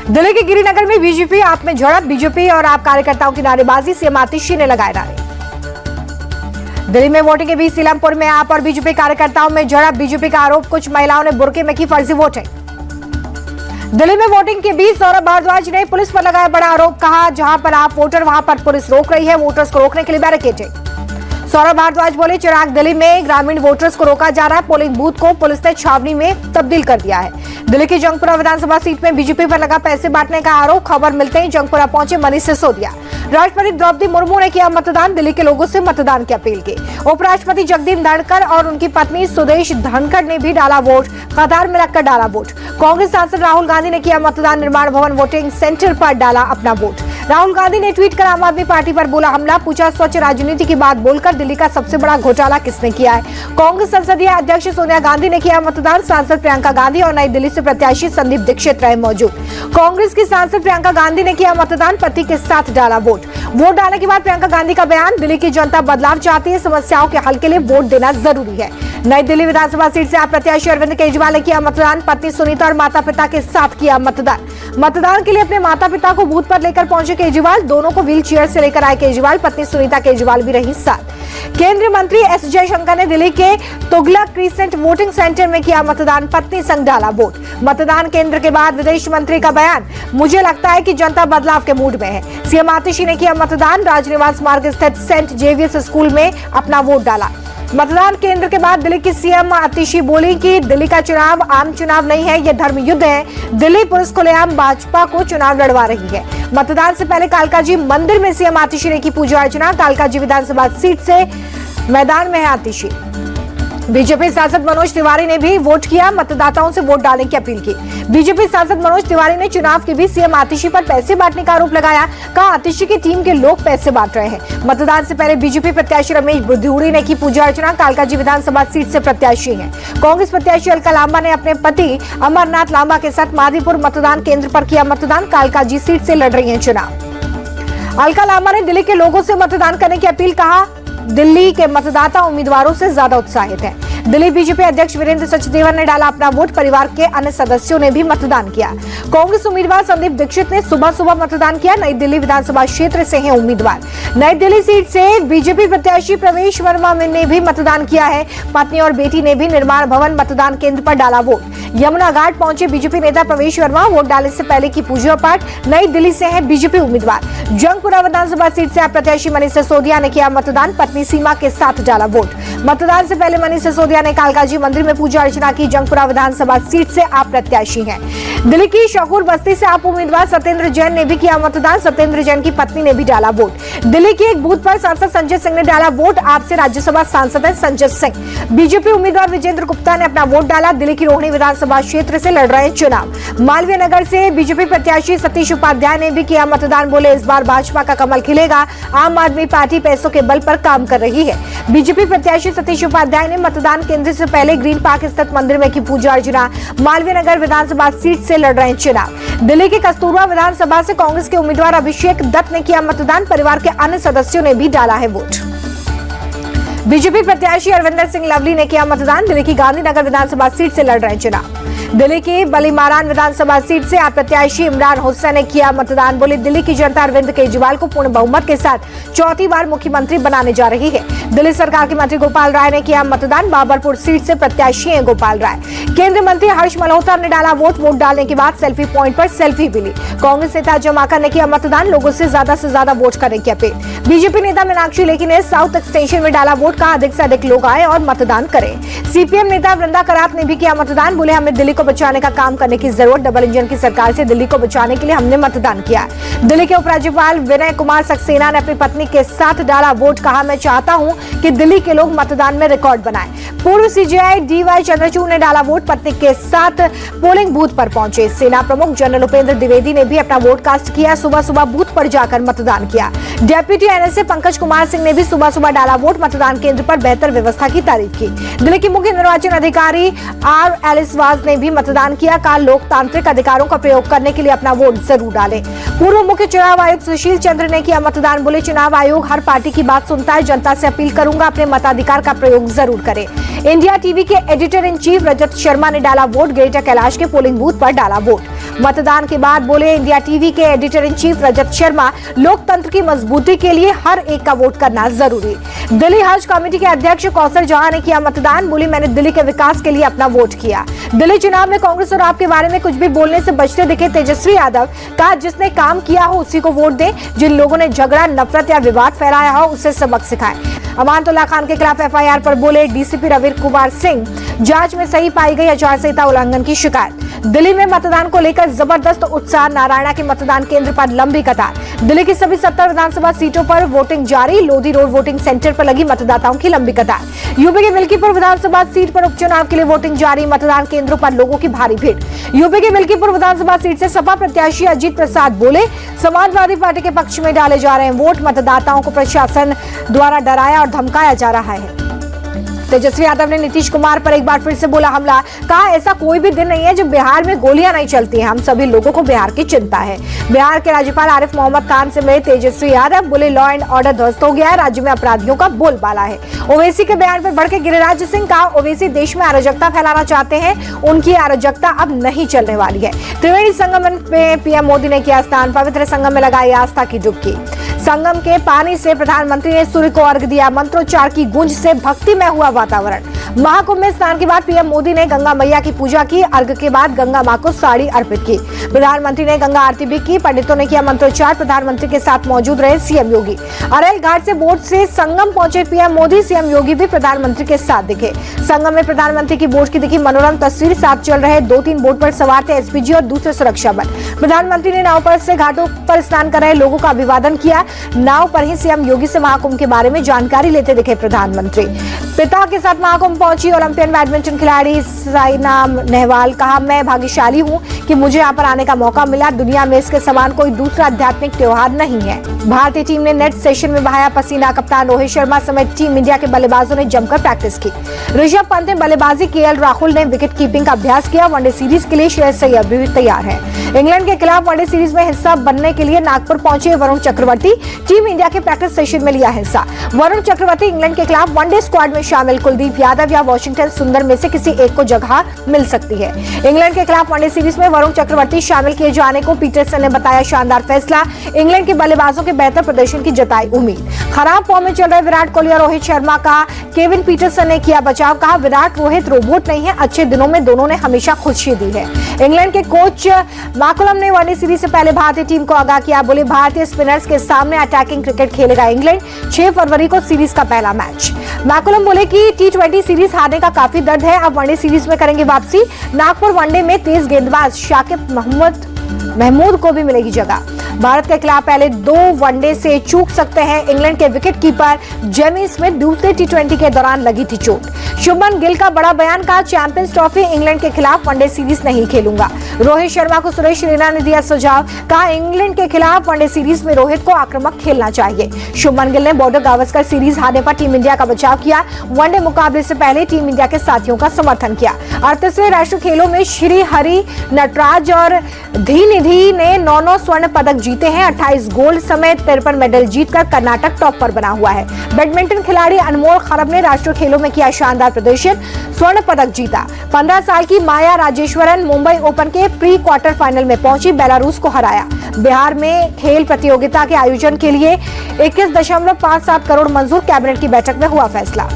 दिल्ली के गिरिनगर में बीजेपी आप में झड़प, बीजेपी और आप कार्यकर्ताओं की नारेबाजी, सीएम आतिशी ने लगाए नारे। दिल्ली में वोटिंग के बीच सीलमपुर में आप और बीजेपी कार्यकर्ताओं में झड़प, बीजेपी का आरोप, कुछ महिलाओं ने बुर्के में की फर्जी वोटिंग। दिल्ली में वोटिंग के बीच सौरभ भारद्वाज ने पुलिस पर लगाया बड़ा आरोप, कहा जहां पर आप वोटर वहां पर पुलिस रोक रही है, वोटर्स को रोकने के लिए बैरिकेडिंग। सौरभ भारद्वाज बोले, चिराग दिल्ली में ग्रामीण वोटर्स को रोका जा रहा है, पोलिंग बूथ को पुलिस ने छावनी में तब्दील कर दिया है। दिल्ली की जंगपुरा विधानसभा सीट में बीजेपी पर लगा पैसे बांटने का आरोप, खबर मिलते ही जंगपुरा पहुंचे मनीष सिसोदिया। राष्ट्रपति द्रौपदी मुर्मू ने किया मतदान, दिल्ली के लोगों से मतदान की अपील की। उपराष्ट्रपति जगदीप धनखड़ और उनकी पत्नी सुदेश धनखड़ ने भी डाला वोट, कतार में लगकर डाला वोट। कांग्रेस सांसद राहुल गांधी ने किया मतदान, निर्माण भवन वोटिंग सेंटर पर डाला अपना वोट। राहुल गांधी ने ट्वीट कर आम आदमी पार्टी पर बोला हमला, पूछा स्वच्छ राजनीति की बात बोलकर दिल्ली का सबसे बड़ा घोटाला किसने किया है। कांग्रेस संसदीय अध्यक्ष सोनिया गांधी ने किया मतदान, सांसद प्रियंका गांधी और नई दिल्ली से प्रत्याशी संदीप दीक्षित रहे मौजूद। कांग्रेस की सांसद प्रियंका गांधी ने किया मतदान, पति के साथ डाला वोट। वोट डालने के बाद प्रियंका गांधी का बयान, दिल्ली की जनता बदलाव चाहती है, समस्याओं के हल के लिए वोट देना जरूरी है। नई दिल्ली विधानसभा सीट से आप प्रत्याशी अरविंद केजरीवाल ने किया मतदान, पत्नी सुनीता और माता पिता के साथ किया मतदान। मतदान के लिए अपने माता पिता को बूथ पर लेकर पहुंचे केजरीवाल, दोनों को व्हील चेयर से लेकर आए केजरीवाल, पत्नी सुनीता केजरीवाल भी रही साथ। केंद्रीय मंत्री एस जयशंकर ने दिल्ली के तुगलक क्रिसेंट वोटिंग सेंटर में किया मतदान, पत्नी संग डाला वोट। मतदान केंद्र के बाद विदेश मंत्री का बयान, मुझे लगता है कि जनता बदलाव के मूड में है। सीएम आतिशी ने किया मतदान, राजनिवास मार्ग स्थित सेंट जेवियर्स स्कूल में अपना वोट डाला। मतदान केंद्र के बाद दिल्ली की सीएम आतिशी बोली कि दिल्ली का चुनाव आम चुनाव नहीं है, यह धर्म युद्ध है। दिल्ली पुलिस खुलेआम भाजपा को चुनाव लड़वा रही है। मतदान से पहले कालकाजी मंदिर में सीएम आतिशी ने की पूजा अर्चना, कालकाजी विधानसभा सीट से मैदान में है आतिशी। बीजेपी सांसद मनोज तिवारी ने भी वोट किया, मतदाताओं से वोट डालने की अपील की। बीजेपी सांसद मनोज तिवारी ने चुनाव के बीच सीएम आतिशी पर पैसे बांटने का आरोप लगाया, कहा आतिशी की टीम के लोग पैसे बांट रहे हैं। मतदान से पहले बीजेपी प्रत्याशी रमेश बुद्धिहुड़ी ने की पूजा अर्चना, कालकाजी विधानसभा सीट से प्रत्याशी हैं। कांग्रेस प्रत्याशी अलका लांबा ने अपने पति अमरनाथ लांबा के साथ माधीपुर मतदान केंद्र पर किया मतदान, कालकाजी सीट से लड़ रही है चुनाव। अलका लांबा ने दिल्ली के लोगों से मतदान करने की अपील, कहा दिल्ली के मतदाता उम्मीदवारों से ज्यादा उत्साहित हैं। दिल्ली बीजेपी अध्यक्ष वीरेंद्र सचदेवन ने डाला अपना वोट, परिवार के अन्य सदस्यों ने भी मतदान किया। कांग्रेस उम्मीदवार संदीप दीक्षित ने सुबह सुबह मतदान किया, नई दिल्ली विधानसभा क्षेत्र से हैं उम्मीदवार। नई दिल्ली सीट से बीजेपी प्रत्याशी प्रवेश वर्मा ने भी मतदान किया है, पत्नी और बेटी ने भी निर्माण भवन मतदान केंद्र पर डाला वोट। यमुना घाट पहुंचे बीजेपी नेता प्रवेश वर्मा, वोट डालने से पहले की पूजा पाठ। नई दिल्ली से है बीजेपी उम्मीदवार। जंगपुरा विधानसभा सीट से आप प्रत्याशी मनीष सिसोदिया ने किया मतदान, पत्नी सीमा के साथ डाला वोट। मतदान से पहले मनीष सिसोदिया ने कालकाजी मंदिर में पूजा अर्चना की। जंगपुरा विधानसभा सीट से आप प्रत्याशी हैं। दिल्ली की शकूर बस्ती से आप उम्मीदवार सत्येंद्र जैन ने भी किया मतदान, सत्येंद्र जैन की पत्नी ने भी डाला वोट। दिल्ली के एक बूथ पर सांसद संजय सिंह ने डाला वोट, आपसे राज्यसभा सांसद है संजय सिंह। बीजेपी उम्मीदवार विजेंद्र गुप्ता ने अपना वोट डाला, दिल्ली की रोहिणी विधानसभा क्षेत्र से लड़ रहे चुनाव। मालवीय नगर से बीजेपी प्रत्याशी सतीश उपाध्याय ने भी किया मतदान, बोले इस बार भाजपा का कमल खिलेगा, आम आदमी पार्टी पैसों के बल पर काम कर रही है। बीजेपी प्रत्याशी सतीश उपाध्याय ने मतदान केंद्र से पहले ग्रीन पार्क स्थित मंदिर में की पूजा अर्चना। मालवीय नगर विधानसभा सीट से लड़ रहे चुनाव। दिल्ली के कस्तूरबा विधानसभा से कांग्रेस के उम्मीदवार अभिषेक दत्त ने किया मतदान, परिवार के अन्य सदस्यों ने भी डाला है वोट। बीजेपी प्रत्याशी अरविंदर सिंह लवली ने किया मतदान, दिल्ली की गांधीनगर विधानसभा सीट से लड़ रहे चुनाव। दिल्ली की बलीमारान विधानसभा सीट से आप प्रत्याशी इमरान हुसैन ने किया मतदान, बोले दिल्ली की जनता अरविंद केजरीवाल को पूर्ण बहुमत के साथ चौथी बार मुख्यमंत्री बनाने जा रही है। दिल्ली सरकार के मंत्री गोपाल राय ने किया मतदान, बाबरपुर सीट से प्रत्याशी हैं गोपाल राय। केंद्रीय मंत्री हर्ष मल्होत्रा ने डाला वोट, वोट डालने के बाद सेल्फी पॉइंट पर सेल्फी भी ली। कांग्रेस नेता जमाकर ने किया मतदान, लोगों से ज्यादा वोट करने की अपील। बीजेपी नेता मीनाक्षी लेखी ने साउथ एक्सटेंशन में डाला वोट, कहा अधिक से अधिक लोग आए और मतदान करें। सीपीएम नेता वृंदा करात ने भी किया मतदान, बोले हमें दिल्ली को बचाने का काम करने की जरूरत, डबल इंजन की सरकार से दिल्ली को बचाने के लिए हमने मतदान किया। दिल्ली के उपराज्यपाल विनय कुमार सक्सेना ने अपनी पत्नी के साथ डाला वोट, कहा मैं चाहता हूं कि दिल्ली के लोग मतदान में रिकॉर्ड बनाएं। पूर्व सीजीआई डीवाई चंद्रचूड़ ने डाला वोट, पत्नी के साथ पोलिंग बूथ पर पहुंचे। सेना प्रमुख जनरल उपेंद्र द्विवेदी ने भी अपना वोट कास्ट किया, सुबह सुबह बूथ पर जाकर मतदान किया। डेप्यूटी एनएसए पंकज कुमार सिंह ने भी सुबह सुबह डाला वोट, मतदान केंद्र पर बेहतर व्यवस्था की तारीफ की। दिल्ली के मुख्य निर्वाचन अधिकारी आर एलिसवाज ने भी मतदान किया, कहा लोकतांत्रिक अधिकारों का प्रयोग करने के लिए अपना वोट जरूर डालें। पूर्व मुख्य चुनाव आयुक्त सुशील चंद्र ने किया मतदान, बोले चुनाव आयोग हर पार्टी की बात सुनता है, जनता से अपील करूंगा अपने मताधिकार का प्रयोग जरूर करें। इंडिया टीवी के editor in chief Rajat Sharma ने डाला वोट, ग्रेटर कैलाश के पोलिंग बूथ पर डाला वोट। मतदान के बाद बोले इंडिया टीवी के editor in chief Rajat Sharma, लोकतंत्र की मजबूती के लिए हर एक का वोट करना जरूरी। दिल्ली हज कमेटी के अध्यक्ष कौसर जहां ने किया मतदान, बोली मैंने दिल्ली के विकास के लिए अपना वोट किया। दिल्ली चुनाव में कांग्रेस और आप के बारे में कुछ भी बोलने से बचते दिखे तेजस्वी यादव, कहा जिसने काम किया हो उसी को वोट दें, जिन लोगों ने झगड़ा, नफरत या विवाद फैलाया हो उसे सबक सिखाएं। अमानतुल्लाह खान के खिलाफ एफआईआर पर बोले डीसीपी रवीर कुमार सिंह, जांच में सही पाई गई आचार संहिता उल्लंघन की शिकायत। दिल्ली में मतदान को लेकर जबरदस्त उत्साह, नारायणा के मतदान केंद्र पर लंबी कतार। दिल्ली की सभी 70 विधानसभा सीटों पर वोटिंग जारी, लोधी रोड वोटिंग सेंटर पर लगी मतदाताओं की लंबी कतार। यूपी के मिल्कीपुर विधानसभा सीट पर उपचुनाव के लिए वोटिंग जारी, मतदान केंद्रों पर लोगों की भारी भीड़। यूपी के मिल्कीपुर विधानसभा सीट से सपा प्रत्याशी अजीत प्रसाद बोले समाजवादी पार्टी के पक्ष में डाले जा रहे हैं वोट, मतदाताओं को प्रशासन द्वारा डराया और धमकाया जा रहा है। तेजस्वी यादव ने नीतीश कुमार पर एक बार फिर से बोला हमला, कहा ऐसा कोई भी दिन नहीं है जब बिहार में गोलियां नहीं चलती हैं, हम सभी लोगों को बिहार की चिंता है। बिहार के राज्यपाल आरिफ मोहम्मद खान से मिले तेजस्वी यादव, बोले लॉ एंड ऑर्डर ध्वस्त हो गया है, राज्य में अपराधियों का बोलबाला है। ओवैसी के बयान पर भड़के गिरिराज सिंह, कहा ओवैसी देश में अराजकता फैलाना चाहते हैं, उनकी अराजकता अब नहीं चलने वाली है। त्रिवेणी संगम में पीएम मोदी ने किया स्नान, पवित्र संगम में लगाई आस्था की डुबकी। संगम के पानी से प्रधानमंत्री ने सूर्य को अर्घ्य दिया, मंत्रोच्चार की गूंज से भक्तिमय हुआ वातावरण। महाकुंभ में स्नान के बाद पीएम मोदी ने गंगा मैया की पूजा की, अर्घ्य के बाद गंगा मां को साड़ी अर्पित की। प्रधानमंत्री ने गंगा आरती भी की, पंडितों ने किया मंत्रोच्चार, प्रधानमंत्री के साथ मौजूद रहे सीएम योगी। अरेल घाट से बोट से संगम पहुंचे पीएम मोदी, सीएम योगी भी प्रधानमंत्री के साथ दिखे। संगम में प्रधानमंत्री की बोट की दिखी मनोरम तस्वीर, साथ चल रहे 2-3 बोट पर सवार थे एसपीजी और दूसरे सुरक्षा बल। प्रधानमंत्री ने नाव पर से घाटों पर स्नान कर रहे लोगों का अभिवादन किया। नाव पर ही सीएम योगी से महाकुंभ के बारे में जानकारी लेते दिखे प्रधानमंत्री। पिता के साथ महाकुंभ पहुंची ओलंपियन बैडमिंटन खिलाड़ी साइना नेहवाल, कहा मैं भाग्यशाली हूं कि मुझे यहां पर आने का मौका मिला, दुनिया में इसके समान कोई दूसरा आध्यात्मिक त्योहार नहीं है। भारतीय टीम ने नेट सेशन में बहाया पसीना, कप्तान रोहित शर्मा समेत टीम इंडिया के बल्लेबाजों ने जमकर प्रैक्टिस की। ऋषभ पंत ने बल्लेबाजी, केएल राहुल ने विकेट कीपिंग का अभ्यास किया। वनडे सीरीज के लिए श्रेयस अय्यर भी तैयार है। इंग्लैंड के खिलाफ वनडे सीरीज में हिस्सा बनने के लिए नागपुर पहुंचे वरुण चक्रवर्ती, टीम इंडिया के प्रैक्टिस सेशन में लिया हिस्सा। वरुण चक्रवर्ती इंग्लैंड के खिलाफ वनडे स्क्वाड में शामिल, कुलदीप यादव या वॉशिंगटन सुंदर में से किसी एक को जगह मिल सकती है। इंग्लैंड के खिलाफ वनडे सीरीज में वरुण चक्रवर्ती शामिल किए जाने को पीटरसन ने बताया शानदार फैसला, इंग्लैंड के बल्लेबाजों के बेहतर प्रदर्शन की जताई उम्मीद। खराब फॉर्म में चल रहे विराट कोहली और रोहित शर्मा का केविन पीटरसन ने किया बचाव, कहा विराट रोहित रोबोट नहीं है, अच्छे दिनों में दोनों ने हमेशा खुशी दी है। इंग्लैंड के कोच मैकुलम ने वनडे सीरीज से पहले भारतीय टीम को आगाह किया, बोले भारतीय स्पिनर्स के सामने अटैकिंग क्रिकेट खेलेगा इंग्लैंड। 6 फरवरी को सीरीज का पहला मैच। मैकुलम बोले कि टी20 सीरीज हारने का काफी दर्द है, अब वनडे सीरीज में करेंगे वापसी। नागपुर वनडे में तेज गेंदबाज शाकिब महमूद को भी मिलेगी जगह। भारत के खिलाफ पहले 2 वनडे से चूक सकते हैं इंग्लैंड के विकेटकीपर जेमी स्मिथ, दूसरे टी20 के दौरान लगी थी चोट। शुभमन गिल का बड़ा बयान, कहा चैंपियंस ट्रॉफी इंग्लैंड के खिलाफ वनडे सीरीज नहीं खेलूंगा। रोहित शर्मा को सुरेश रैना ने दिया सुझाव, कहा इंग्लैंड के खिलाफ वनडे सीरीज में रोहित को आक्रामक खेलना चाहिए। शुभमन गिल ने बॉर्डर गावस्कर सीरीज हारने पर टीम इंडिया का बचाव किया, वनडे मुकाबले से पहले टीम इंडिया के साथियों का समर्थन किया। 38वें राष्ट्रीय खेलों में श्री हरि नटराज और धीनिधि ने 9 स्वर्ण पदक जीते हैं, 28 गोल्ड समेत 53 मेडल जीतकर कर्नाटक टॉप पर बना हुआ है। बैडमिंटन खिलाड़ी अनमोल खरब ने राष्ट्रीय खेलों में किया शानदार प्रदर्शन, स्वर्ण पदक जीता। 15 साल की माया राजेश्वरन मुंबई ओपन के प्री क्वार्टर फाइनल में पहुंची, बेलारूस को हराया। बिहार में खेल प्रतियोगिता के आयोजन के लिए 21.57 करोड़ मंजूर, कैबिनेट की बैठक में हुआ फैसला।